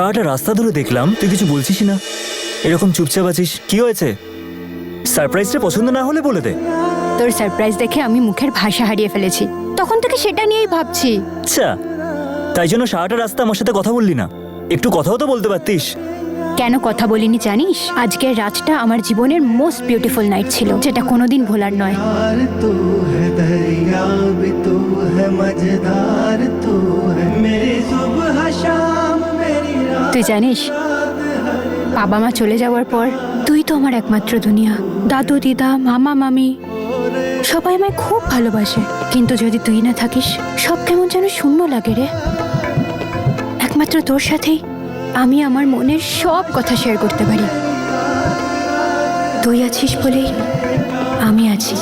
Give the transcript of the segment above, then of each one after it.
সারাটা রাস্তা ধরে দেখলাম তুই কিছু বলছিস না, এরকম চুপচাপ আছিস। কি হয়েছে? সারপ্রাইজটা পছন্দ না হলে বলে দে। তোর সারপ্রাইজ দেখে আমি মুখের ভাষা হারিয়ে ফেলেছি, তখন থেকে সেটা নিয়েই ভাবছি। আচ্ছা, তাই জন্য সারাটা রাস্তা আমার সাথে কথা বললি না? একটু কথাও তো বলতে পারতিস। কেন কথা বলিনি জানিস? আজকের রাতটা আমার জীবনের মোস্ট বিউটিফুল নাইট ছিল, যেটা কোনোদিন ভোলার নয়। তুই জানিস, বাবা মা চলে যাওয়ার পর তুই তো আমার একমাত্র দুনিয়া। দাদু দিদা মামা মামি সবাই আমায় খুব ভালোবাসে, কিন্তু যদি তুই না থাকিস সব কেমন যেন শূন্য লাগে রে। একমাত্র তোর সাথেই আমি আমার মনের সব কথা শেয়ার করতে পারি। তুই আছিস বলেই আমি আছি।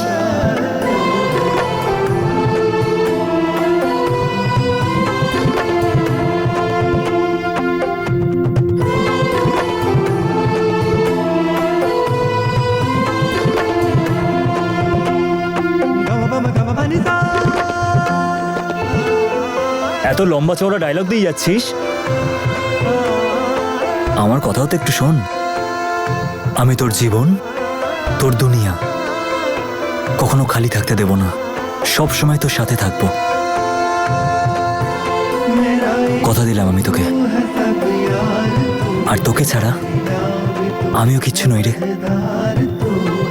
এত লম্বা চওড়া ডায়লগ দিয়ে যাচ্ছিস, আমার কথাও তো একটু শোন। আমি তোর জীবন, তোর দুনিয়া, কখনো খালি থাকতে দেব না। সব সময় তোর সাথে থাকবো, কথা দিলাম আমি তোকে। আর তোকে ছাড়া আমিও কিচ্ছু নই রে।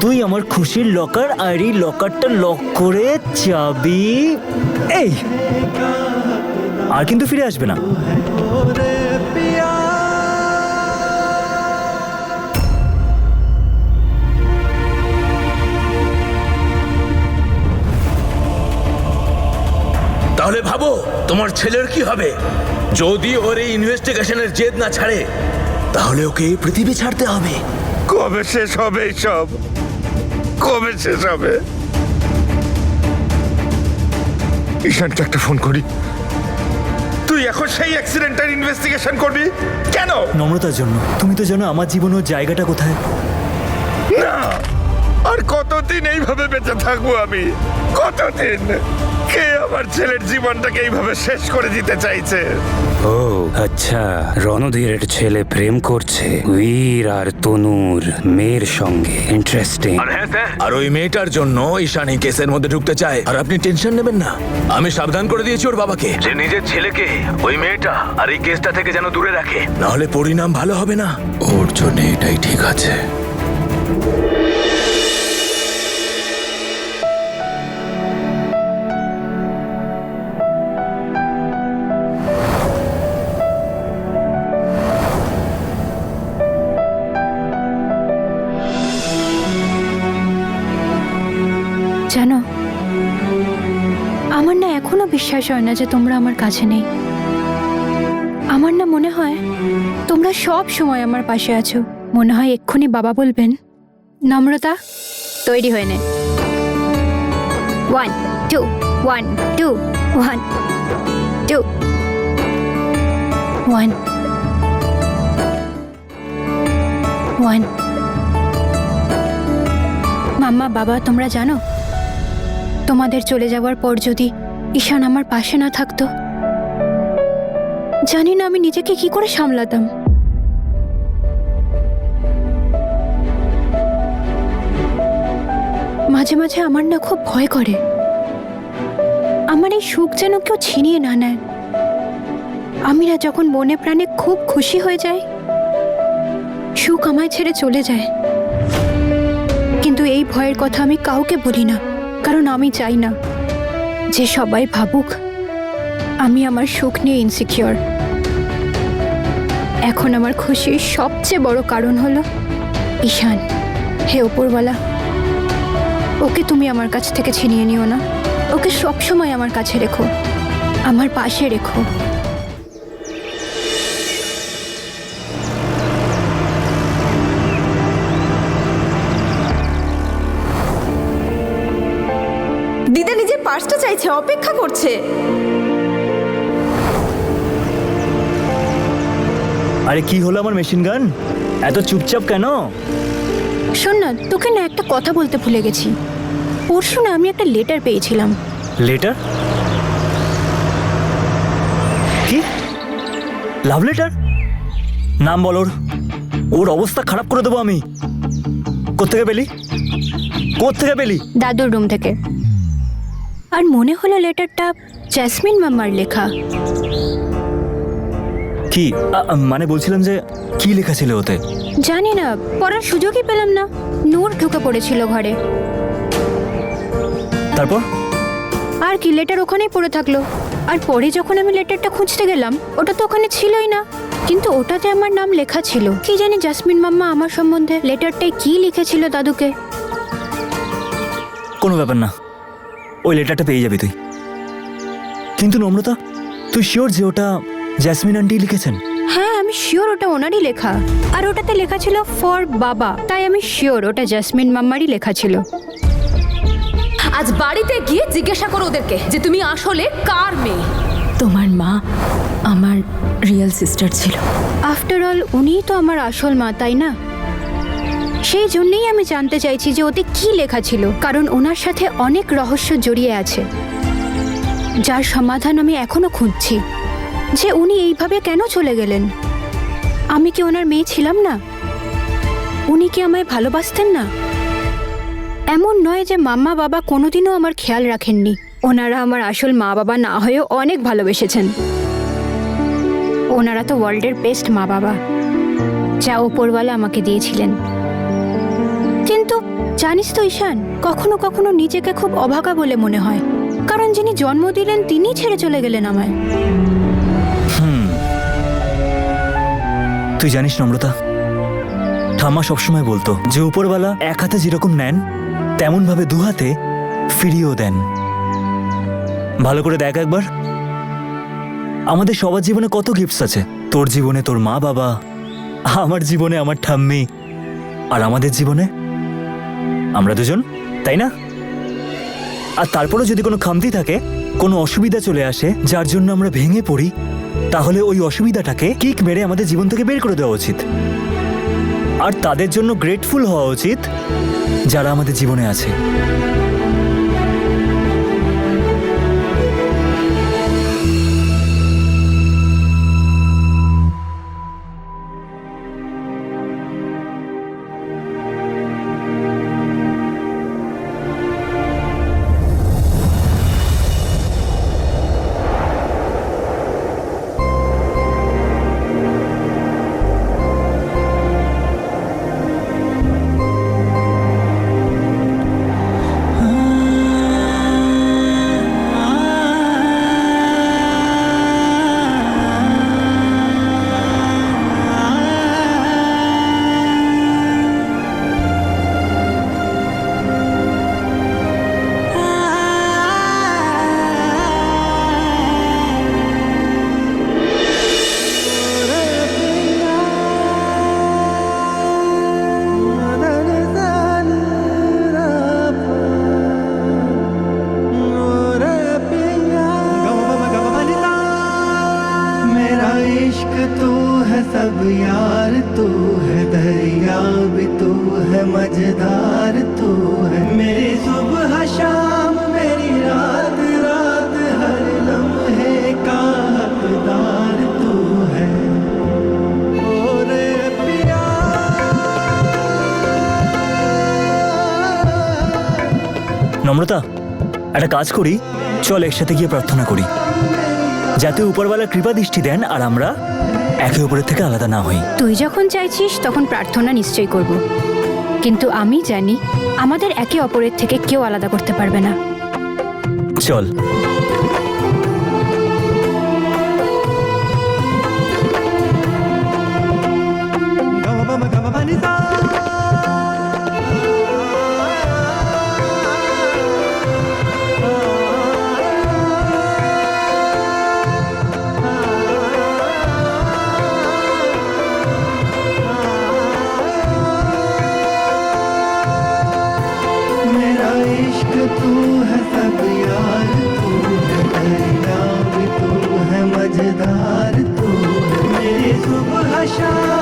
তুই আমার খুশির লকার, আর এই লকারটা লক করে চাবি এই, আর কিন্তু ফিরে আসবে না। তাহলে ভাবো তোমার ছেলের কি হবে যদি ওর এই ইনভেস্টিগেশনের জেদ না ছাড়ে। তাহলে ওকে এই পৃথিবী ছাড়তে হবে। কবে শেষ হবে সব? কবে শেষ হবে? ঈশানকে একটা ফোন করি। তুই এখন সেই অ্যাক্সিডেন্টের ইনভেস্টিগেশন করবি কেন? নম্রতার জন্য। তুমি তো জানো আমার জীবনের জায়গাটা কোথায়। না, আর কতদিন এইভাবে বেঁচে থাকবো আমি? কতদিন? কে আমার ছেলের জীবনটাকে এইভাবে শেষ করে দিতে চাইছে? ও আচ্ছা, রণধীরের ছেলে প্রেম করছে বীর আর তনুর মেয়ের সঙ্গে। ইন্টারেস্টিং। আর ওই মেয়েটার জন্য ঈশান এই কেসের মধ্যে ঢুকতে চায়। আর আপনি টেনশন নেবেন না, আমি সাবধান করে দিয়েছি ওর বাবাকে যে নিজের ছেলেকে ওই মেয়েটা আর এই কেসটা থেকে যেন দূরে রাখে, না হলে পরিণাম ভালো হবে না। ওর জন্য এটাই ঠিক আছে। জানো, আমার না এখনো বিশ্বাস হয় না যে তোমরা আমার কাছে নেই। আমার না মনে হয় তোমরা সব সময় আমার পাশে আছো। মনে হয় এক্ষুনি বাবা বলবেন, নম্রতা তৈরি হয়ে নে। 1 2 1 2 1 2 1 1। মাম্মা বাবা, তোমরা জানো, তোমাদের চলে যাওয়ার পর যদি ঈশান আমার পাশে না থাকতো, জানি না আমি নিজেকে কি করে সামলাতাম। মাঝে মাঝে আমার না খুব ভয় করে আমার এই সুখ যেন কেউ ছিনিয়ে না নেয়। আমি না যখন মনে প্রাণে খুব খুশি হয়ে যাই, সুখ আমায় ছেড়ে চলে যায়। কিন্তু এই ভয়ের কথা আমি কাউকে বলি না, কারণ আমি চাই না যে সবাই ভাবুক আমি আমার সুখ নিয়ে ইনসিকিউর। এখন আমার খুশির সবচেয়ে বড় কারণ হলো ঈশান। হে ওপরওয়ালা, ওকে তুমি আমার কাছ থেকে ছিনিয়ে নিও না। ওকে সবসময় আমার কাছে রেখো, আমার পাশে রেখো। দিদা নিজের পার্সটা চাইছে, অপেক্ষা করছে। আরে কি হলো আমার মেশিন গান? এত চুপচাপ কেন? শোন না, তোকে না একটা কথা বলতে ভুলে গেছি। পরশু না আমি একটা লেটার পেয়েছিলাম। লেটার? কি? Love letter? নাম বল ওর। ওর অবস্থা খারাপ করে দেবো আমি। কোত্থেকে পেলি? কোত্থেকে পেলি? দাদুর রুম থেকে। আর মনে হলো লেটারটা জেসমিন মাম্মার লেখা। কি মানে বলছিলাম যে কি লেখা ছিল ওতে? জানি না, পড়ার সুযোগই পেলাম না। নূর ঢুকে পড়েছিল ঘরে। তারপর? আর কি, লেটার ওখানেই পড়ে থাকলো। আর পরে যখন আমি লেটারটা খুঁজতে গেলাম, ওটা তো ওখানে ছিলই না। কিন্তু ওটাতে আমার নাম লেখা ছিল। কি জানি জাসমিন মাম্মা আমার সম্বন্ধে লেটারটায় কি লিখেছিল দাদুকে। কোনো ব্যাপার না, ওই লেটারটা পেয়ে যাবি তুই। কিন্তু নম্রতা, তুই শিওর যে ওটা জেসমিন আন্টি লিখেছেন? হ্যাঁ, আমি শিওর ওটা ওনারই লেখা। আর ওটাতে লেখা ছিল ফর বাবা, তাই আমি শিওর ওটা জেসমিন মাম্মারই লেখা ছিল। আজ বাড়িতে গিয়ে জিজ্ঞাসা করো ওদেরকে যে তুমি আসলে কার মেয়ে। তোমার মা আমার রিয়েল সিস্টার ছিল। আফটার অল উনিই তো আমার আসল মা, তাই না? সেই জন্যই আমি জানতে চাইছি যে ওতে কি লেখা ছিল, কারণ ওনার সাথে অনেক রহস্য জড়িয়ে আছে, যার সমাধান আমি এখনো খুঁজছি। যে উনি এইভাবে কেন চলে গেলেন? আমি কি ওনার মেয়ে ছিলাম না? উনি কি আমায় ভালোবাসতেন না? এমন নয় যে মাম্মা বাবা কোনোদিনও আমার খেয়াল রাখেননি। ওনারা আমার আসল মা বাবা না হয়েও অনেক ভালোবেসেছেন। ওনারা তো ওয়ার্ল্ডের বেস্ট মা বাবা, যা ওপরওয়ালা আমাকে দিয়েছিলেন। কিন্তু জানিস তো ঈশান, কখনো কখনো নিজেকে খুব অভাগা বলে মনে হয়, কারণ যিনি জন্ম দিলেন তিনিই ছেড়ে চলে গেলেন আমায়। তুই জানিস নম্রতা, ঠাম্মা সবসময় বলতো যে উপরওয়ালা এক হাতে যেরকম নেন তেমন ভাবে দু হাতে ফিরিয়েও দেন। ভালো করে দেখ একবার, আমাদের সবার জীবনে কত গিফটস আছে। তোর জীবনে তোর মা বাবা, আমার জীবনে আমার ঠাম্মি, আর আমাদের জীবনে আমরা দুজন, তাই না? আর তারপরেও যদি কোনো খামতি থাকে, কোনো অসুবিধা চলে আসে যার জন্য আমরা ভেঙে পড়ি, তাহলে ওই অসুবিধাটাকে কিক মেরে আমাদের জীবন থেকে বের করে দেওয়া উচিত। আর তাদের জন্য গ্রেটফুল হওয়া উচিত যারা আমাদের জীবনে আছে। तू है सब यार, तू है दरिया भी, तू है मजेदार, तू है मेरी सुबह शाम, मेरी रात रात, हर लम्हे का हकदार तू है। ओ रे पिया, নম্রতা, একটা কাজ করি, চল একসাথে গিয়ে প্রার্থনা করি, যাতে উপরওয়ালা কৃপা দৃষ্টি দেন আর আমরা একে অপরের থেকে আলাদা না হই। তুই যখন চাইছিস তখন প্রার্থনা নিশ্চয়ই করব, কিন্তু আমি জানি আমাদের একে অপরের থেকে কেউ আলাদা করতে পারবে না। চল। मेरा इश्क तू है सब यार, तू है दरिया भी, तू है मजेदार, तू है मेरी सुबह शाम।